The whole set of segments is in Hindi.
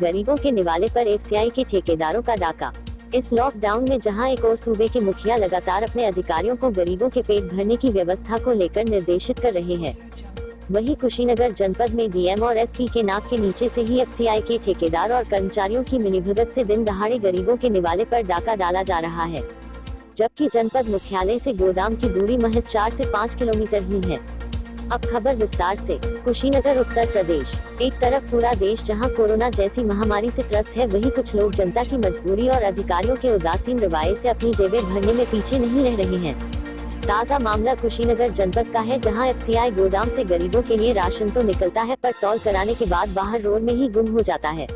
गरीबों के निवाले पर एफसीआई के ठेकेदारों का डाका। इस लॉकडाउन में जहां एक और सूबे के मुखिया लगातार अपने अधिकारियों को गरीबों के पेट भरने की व्यवस्था को लेकर निर्देशित कर रहे हैं, वहीं कुशीनगर जनपद में डीएम और एसपी के नाक के नीचे से ही एफसीआई के ठेकेदार और कर्मचारियों की मिलीभगत से दिन दहाड़े गरीबों के निवाले पर डाका डाला जा रहा है, जबकि जनपद मुख्यालय से गोदाम की दूरी महज 4 से 5 किलोमीटर ही है। अब खबर विस्तार से। कुशीनगर उत्तर प्रदेश। एक तरफ पूरा देश जहां कोरोना जैसी महामारी से त्रस्त है, वहीं कुछ लोग जनता की मजबूरी और अधिकारियों के उदासीन रवैये से अपनी जेबें भरने में पीछे नहीं रह रहे हैं। ताज़ा मामला कुशीनगर जनपद का है, जहां एफसीआई गोदाम से गरीबों के लिए राशन तो निकलता है, पर तौल कराने के बाद बाहर रोड में ही गुम हो जाता है।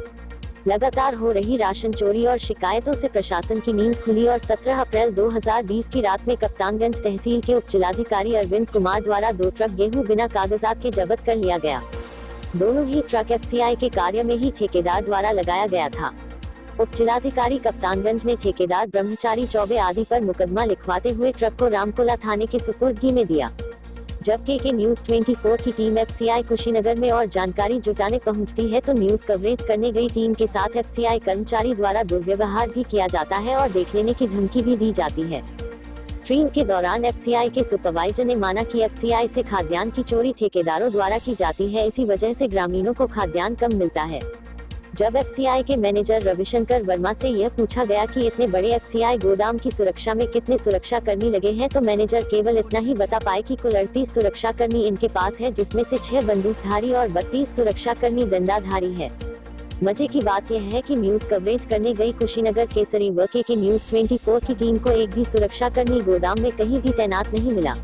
लगातार हो रही राशन चोरी और शिकायतों से प्रशासन की नींद खुली और 17 अप्रैल 2020 की रात में कप्तानगंज तहसील के उप जिलाधिकारी अरविंद कुमार द्वारा 2 ट्रक गेहूं बिना कागजात के जब्त कर लिया गया। दोनों ही ट्रक एफसीआई के कार्य में ही ठेकेदार द्वारा लगाया गया था। उप जिलाधिकारी कप्तानगंज ने ठेकेदार ब्रह्मचारी चौबे आदि पर मुकदमा लिखवाते हुए ट्रक को रामकोला थाने के सुपुर्दगी में दिया, जबकि के न्यूज 24 की टीम एफसीआई कुशीनगर में और जानकारी जुटाने पहुंचती है तो न्यूज कवरेज करने गई टीम के साथ एफसीआई कर्मचारी द्वारा दुर्व्यवहार भी किया जाता है और देख लेने की धमकी भी दी जाती है। स्ट्रीम के दौरान एफसीआई के सुपरवाइजर ने माना कि एफसीआई से खाद्यान्न की चोरी ठेकेदारों द्वारा की जाती है, इसी वजह से ग्रामीणों को खाद्यान्न कम मिलता है। जब एफसीआई के मैनेजर रविशंकर वर्मा से यह पूछा गया कि इतने बड़े एफसीआई गोदाम की सुरक्षा में कितने सुरक्षा कर्मी लगे हैं, तो मैनेजर केवल इतना ही बता पाए कि कुल 38 सुरक्षा कर्मी इनके पास है, जिसमें से 6 बंदूकधारी और 32 सुरक्षा कर्मी दंडाधारी है। मजे की बात यह है कि न्यूज कवरेज करने गई कुशीनगर केसरी वर्के के न्यूज 24 की टीम को एक भी सुरक्षा कर्मी गोदाम में कहीं भी तैनात नहीं मिला।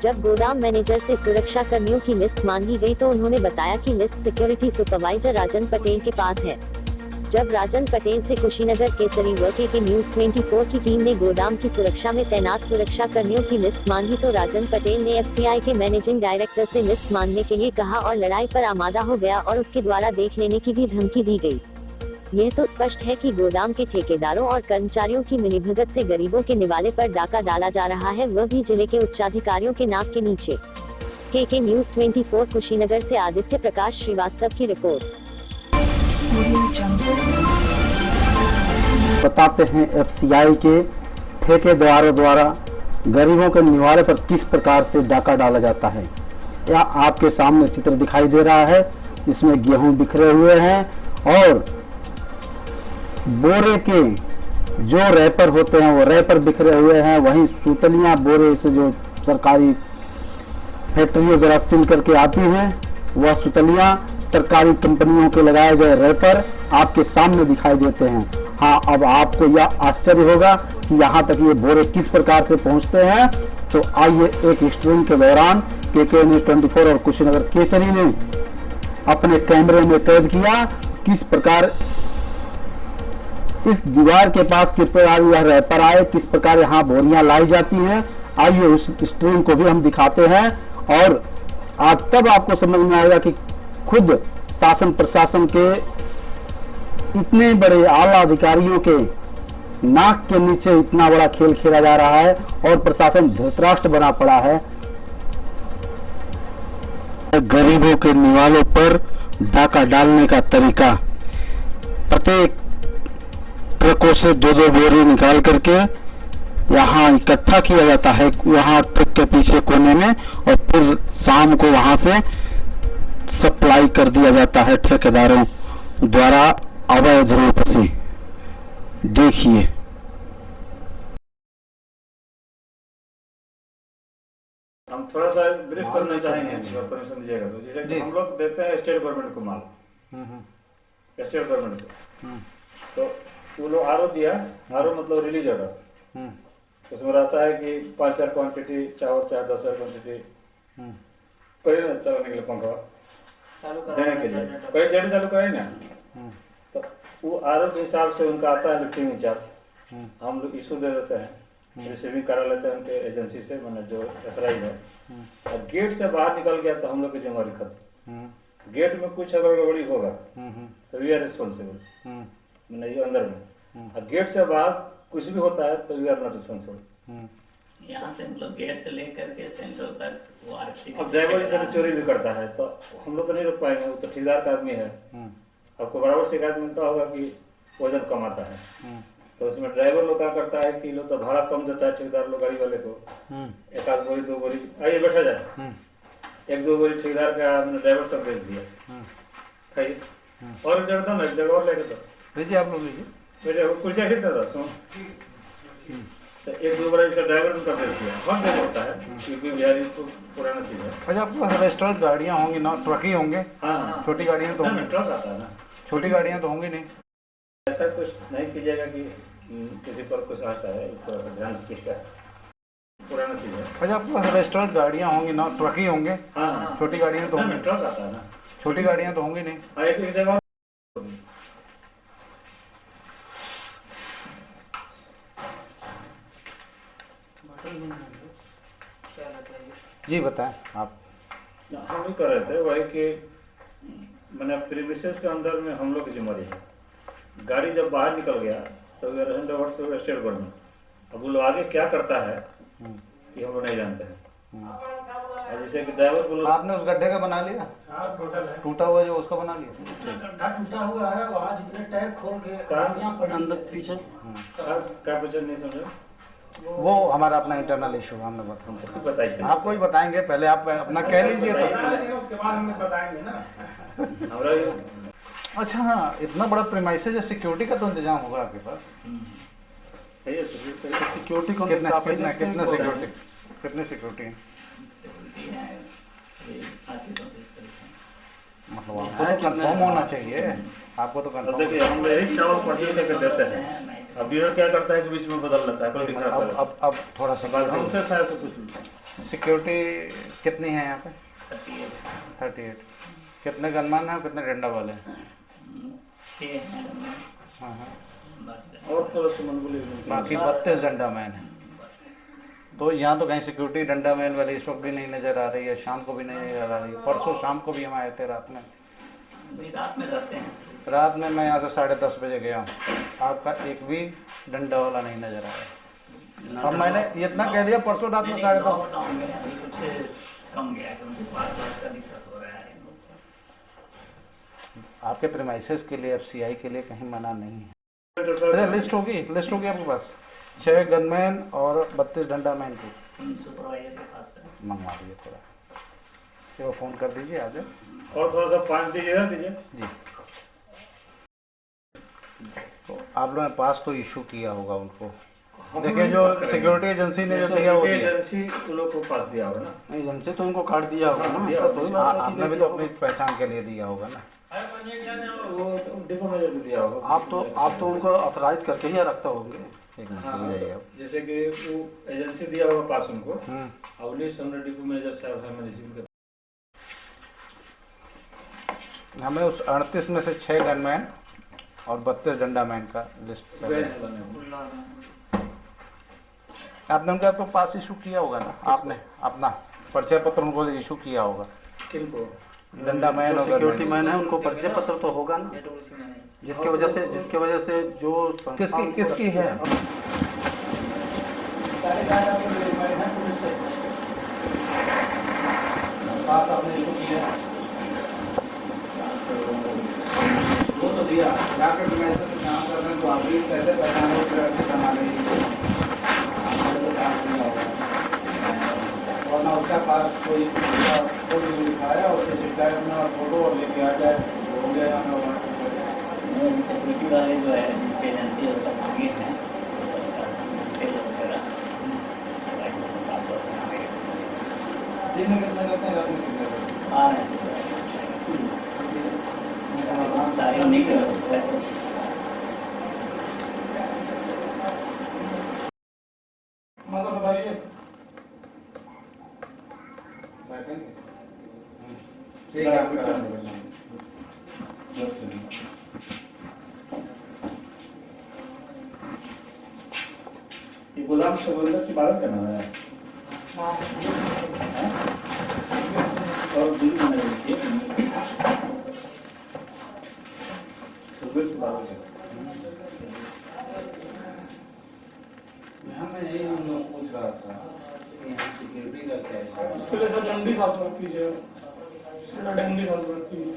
जब गोदाम मैनेजर से सुरक्षा कर्मियों की लिस्ट मांगी गई तो उन्होंने बताया कि लिस्ट सिक्योरिटी सुपरवाइजर राजन पटेल के पास है। जब राजन पटेल से कुशीनगर केसरी वर्के के न्यूज 24 की टीम ने गोदाम की सुरक्षा में तैनात सुरक्षा कर्मियों की लिस्ट मांगी तो राजन पटेल ने एफसीआई के मैनेजिंग डायरेक्टर से लिस्ट मांगने के लिए कहा और लड़ाई पर आमादा हो गया और उसके द्वारा देख लेने की भी धमकी दी गई। यह तो स्पष्ट है कि गोदाम के ठेकेदारों और कर्मचारियों की मिलीभगत से गरीबों के निवाले पर डाका डाला जा रहा है, वह भी जिले के उच्चाधिकारियों के नाक के नीचे। के न्यूज 24 कुशीनगर से आदित्य प्रकाश श्रीवास्तव की रिपोर्ट। बताते हैं एफसीआई के ठेकेदारों द्वारा गरीबों के निवाले पर किस प्रकार से डाका डाला जाता है। यह आपके सामने चित्र दिखाई दे रहा है, इसमें गेहूं बिखरे हुए हैं और बोरे के जो रैपर होते हैं वो रैपर बिखरे हुए हैं, वहीं सूतलियां बोरे से जो सरकारी फैक्ट्रियों द्वारा सिल करके आती हैं, वह सूतलियां सरकारी कंपनियों के लगाए गए रैपर आपके सामने दिखाई देते हैं। हाँ, अब आपको यह आश्चर्य होगा कि यहाँ तक ये बोरे किस प्रकार से पहुंचते हैं, तो आइए एक स्ट्रीम के दौरान के न्यूज 24 और कुशीनगर केसरी ने अपने कैमरे में कैद किया किस प्रकार इस दीवार के पास किस प्रकार यह रैपर आए, किस प्रकार यहाँ बोरियां लाई जाती हैं। आइए उस स्ट्रीम को भी हम दिखाते हैं और आज तब आपको समझ में आएगा कि खुद शासन प्रशासन के इतने बड़े आला अधिकारियों के नाक के नीचे इतना बड़ा खेल खेला जा रहा है और प्रशासन धृतराष्ट्र बना पड़ा है। गरीबों के निवालों पर डाका डालने का तरीका, प्रत्येक ट्रकों से 2-2 बोरी निकाल करके यहाँ इकट्ठा किया जाता है, वहाँ ट्रक के पीछे कोने में, और फिर शाम को वहाँ से सप्लाई कर दिया जाता है ठेकेदारों द्वारा अवैध रूप से। देखिए, हम थोड़ा सा ब्रीफ करना चाहेंगे, परमिशन दीजिएगा तो। जैसे कि हम लोग देते हैं स्टेट गवर्नमेंट को माल, स्टेट गवर्नमेंट को, तो वो लोग आरओ दिया, आरओ मतलब रिलीज ऑर्डर, उसमें रहता है कि 5,000 क्वांटिटी चावल, चाहे 10,000 क्वांटिटी करिए ना, चलाने के लिए पंखा देने के लिए कई जगह चालू कराए ना, तो वो आरओ के हिसाब से उनका आता है लिफ्टिंग इंचार्ज, हम लोग इशू दे देते हैं, रिसीविंग करा लेते हैं उनके एजेंसी से, मैंने जो एथराइज है। और गेट से बाहर निकल गया तो हम लोग की जिम्मेवारी खत्म। गेट में कुछ अगर गड़बड़ी होगा तो वी आर रिस्पॉन्सिबल, मैंने ये अंदर में, और गेट से बाहर कुछ भी होता है तो वी आर नॉट रिस्पॉन्सिबल। यहाँ से मतलब गेट से लेकर के सेंट्रल तक वो आरक्षी। अब ड्राइवर जैसे चोरी भी करता है तो हम लोग तो नहीं रोक पाएंगे, वो तो ठेकेदार का आदमी है, आपको बराबर शिकायत मिलता होगा कि वजन कम आता है, तो उसमें ड्राइवर लोग क्या करता है कि लोग तो भाड़ा कम देता है ठेकेदार लोग गाड़ी वाले को, एक आध बोरी 2 बोरी, आइए बैठा जाए, 1-2 बोरी ठेकेदार का हमने ड्राइवर सब बेच दिया, खाइए और एक जगह ना, एक जगह और लेके दो, लीजिए आप लोग लीजिए, मेरे कुछ ऐसे था सुन, तो 1-2 बार इसका ड्राइवर उनका बेच दिया, बहुत देर होता है क्योंकि बिहारी को पुराना चीज है। अच्छा आपके पास रजिस्टर्ड गाड़ियाँ होंगी ना, ट्रक ही होंगे? हाँ, छोटी गाड़ियाँ तो होंगी, ट्रक आता है ना, छोटी गाड़ियाँ तो होंगी नहीं। ऐसा कुछ नहीं कीजिएगा कि किसी पर कुछ आता है, इसको ध्यान रखिएगा, पुराना चीज है। अच्छा आपके पास रजिस्टर्ड गाड़ियाँ होंगी ना, ट्रक ही होंगे? हाँ, छोटी गाड़ियाँ तो होंगी, ट्रक आता है ना, छोटी गाड़ियाँ तो होंगी नहीं। हाँ, एक जगह जी बताएं आप। हम भी कर रहे थे वही कि मैंने प्रीमिसेस के अंदर में हम लोग की जिम्मेदारी है, गाड़ी जब बाहर निकल गया तो we are hand over to state government, अब वो लोग आगे क्या करता है ये हम लोग नहीं जानते हैं। और जैसे कि ड्राइवर को लोग, आपने उस गड्ढे का बना लिया? टूटा हुआ जो उसका बना लिया? गड्ढा टूटा हुआ है, वहाँ जितने टायर खोल के अंदर पीछे क्या पीछे नहीं समझे, वो हमारा अपना इंटरनल इशू हमने बताया, बताइए आपको ही बताएंगे, पहले आप अपना कह लीजिए तो। उसके बाद हमें बताएंगे ना। हमारा अच्छा हाँ, इतना बड़ा प्रीमाइसेस है, सिक्योरिटी का तो इंतजाम होगा आपके पास? सिक्योरिटी कितने सिक्योरिटी है? मतलब आपको तो कंफर्म होना चाहिए, आपको तो कंफर्म। देखिए हम लोग एक चावल पर्चेज करके देते हैं, अब डीलर क्या करता है कि बीच में बदल लेता है, कोई दिक्कत नहीं। अब थोड़ा सा हमसे शायद से कुछ सिक्योरिटी कितनी है यहाँ पे? 38। कितने गनमैन हैं, कितने डंडा वाले हैं? हाँ हाँ, और थोड़ा सा मनगुली बाकी 32 डंडा मैन है। तो यहाँ तो कहीं सिक्योरिटी डंडा मैन वाली इस वक्त भी नहीं नजर आ रही है, शाम को भी नहीं नजर आ रही है। परसों शाम को भी हम आए थे रात में रहते हैं। रात में मैं यहाँ से 10:30 बजे गया हूँ, आपका एक भी डंडा वाला नहीं नजर आया। अब मैंने इतना कह दिया, परसों रात में 10:30 कम गया क्योंकि पास का दिक्कत हो रहा है। आपके प्रीमाइसेस के लिए, FCI के लिए कहीं मना नहीं है। अच्छा लिस्ट होगी आपके पास, 6 गनमैन और 32 डंडा मैन की सुपरवाइजर के पास से मंगवा दीजिए थोड़ा, वो फ़ोन कर दीजिए आ जाए। और थोड़ा सा पानी दीजिए जी। तो आप लोगों ने पास तो इशू किया होगा उनको, देखिए जो सिक्योरिटी एजेंसी ने जो दिया वो दिया, एजेंसी लोग को पास दिया होगा ना, एजेंसी तो इनको कार्ड दिया होगा ना, दिया होगा। आपने भी तो अपनी पहचान के लिए दिया होगा ना, वो डिपो में भी दिया होगा। आप तो उनको ऑथराइज करके ही रखते होंगे। एक मिनट रुक जाइए आप। जैसे कि वो एजेंसी दिया होगा पास उनको, और लिस्ट हमने डिपो मैनेजर साहब है मैनेजिंग के, हमें उस 38 में से 6 गनमैन और 32 डंडा मैन का लिस्ट आपने उनका तो पास इशू किया होगा ना, आपने अपना परिचय पत्र उनको इशू किया होगा। किनको? डंडा मैन और सिक्योरिटी मैन है, उनको परिचय पत्र तो होगा ना, जिसके वजह से जो किसकी है? पास आपने इशू किया, वो तो दिया, जाकर मैं ऐसे काम कर रहे हैं तो आप भी कैसे पहचानो कि हमारे और ना उसका पास कोई फोटो दिखाया, उसके चिपकाए अपना फोटो और लेके आ जाए, हो गया हमें सिक्योरिटी वाले जो है जिनकी एजेंसी वो सब आगे हैं, दिन में कितना करते हैं, रात में कितना करते हैं? सारे नहीं कर ठीक है, आप ये गोदाम से बोलने की बात करना है और दूरी में यहाँ मैं यही हम लोग पूछ रहा था कि यहाँ सिक्योरिटी का क्या है? उसके लिए सर डंडी साफ रख कीजिए, डंडी साफ रख कीजिए।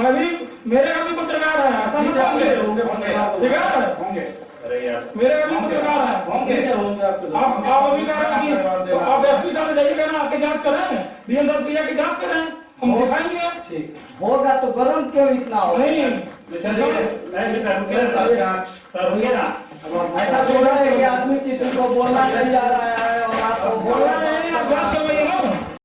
मैं भी, मेरे का भी पत्रकार है, ऐसा मत होंगे, ठीक है? अरे यार, मेरे का भी पत्रकार है। आप अभी कह रहे हैं कि आप एसपी साहब जाइएगा ना, आके जांच करें, डीएम साहब की जांच करें, हम दिखाएंगे। ठीक होगा तो गरम क्यों इतना हो? नहीं, सर रुकिए ना। ऐसा थोड़ा है कि आदमी किसी को बोलना नहीं जा रहा है और आपको बोल रहे हैं